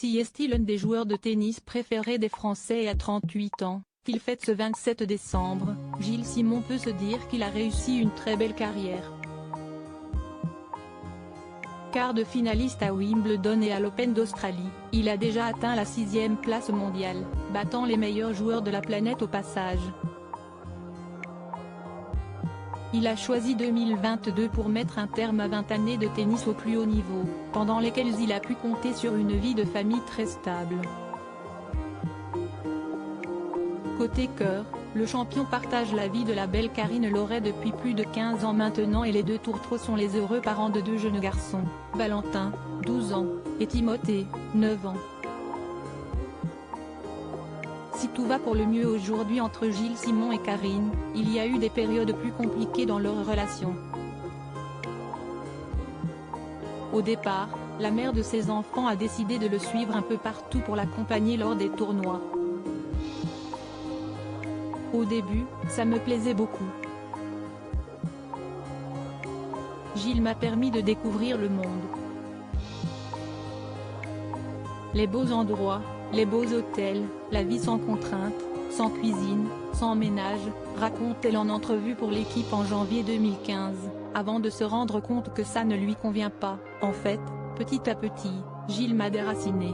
Si est l'un des joueurs de tennis préférés des Français et à 38 ans, qu'il fête ce 27 décembre, Gilles Simon peut se dire qu'il a réussi une très belle carrière. Quart de finaliste à Wimbledon et à l'Open d'Australie, il a déjà atteint la 6e place mondiale, battant les meilleurs joueurs de la planète au passage. Il a choisi 2022 pour mettre un terme à 20 années de tennis au plus haut niveau, pendant lesquelles il a pu compter sur une vie de famille très stable. Côté cœur, le champion partage la vie de la belle Karine Laurey depuis plus de 15 ans maintenant et les deux tourtereaux sont les heureux parents de deux jeunes garçons, Valentin, 12 ans, et Timothée, 9 ans. Si tout va pour le mieux aujourd'hui entre Gilles Simon et Karine, il y a eu des périodes plus compliquées dans leur relation. Au départ, la mère de ses enfants a décidé de le suivre un peu partout pour l'accompagner lors des tournois. Au début, ça me plaisait beaucoup. Gilles m'a permis de découvrir le monde. Les beaux endroits, les beaux hôtels, la vie sans contrainte, sans cuisine, sans ménage, raconte-t-elle en entrevue pour l'équipe en janvier 2015, avant de se rendre compte que ça ne lui convient pas. En fait, petit à petit, Gilles m'a déraciné.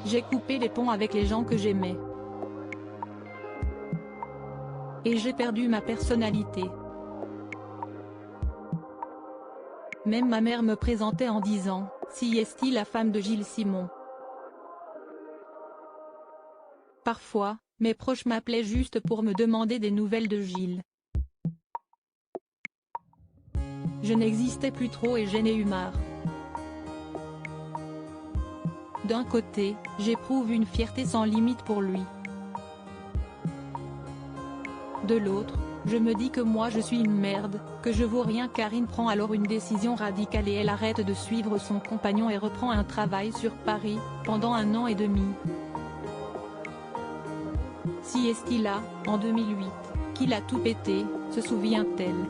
J'ai coupé les ponts avec les gens que j'aimais. Et j'ai perdu ma personnalité. Même ma mère me présentait en disant « Si est-il la femme de Gilles Simon ?» Parfois, mes proches m'appelaient juste pour me demander des nouvelles de Gilles. Je n'existais plus trop et j'en ai eu marre. D'un côté, j'éprouve une fierté sans limite pour lui. De l'autre, je me dis que moi je suis une merde, que je vaux rien. Karine prend alors une décision radicale et elle arrête de suivre son compagnon et reprend un travail sur Paris, pendant 1 an et demi. Si est-il là, en 2008, qu'il a tout pété, se souvient-elle.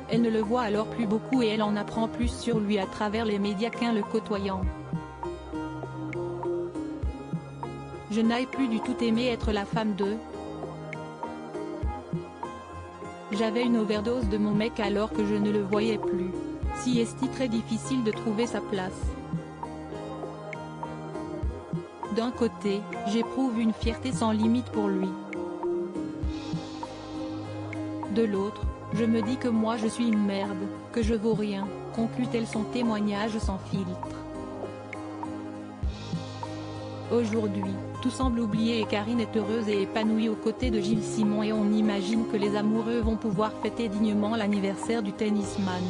Elle ne le voit alors plus beaucoup et elle en apprend plus sur lui à travers les médias qu'en le côtoyant. Je n'ai plus du tout aimé être la femme de. J'avais une overdose de mon mec alors que je ne le voyais plus. Si est très difficile de trouver sa place. D'un côté, j'éprouve une fierté sans limite pour lui. De l'autre, je me dis que moi je suis une merde, que je vaux rien, conclut-elle son témoignage sans filtre. Aujourd'hui, tout semble oublié et Karine est heureuse et épanouie aux côtés de Gilles Simon et on imagine que les amoureux vont pouvoir fêter dignement l'anniversaire du tennisman.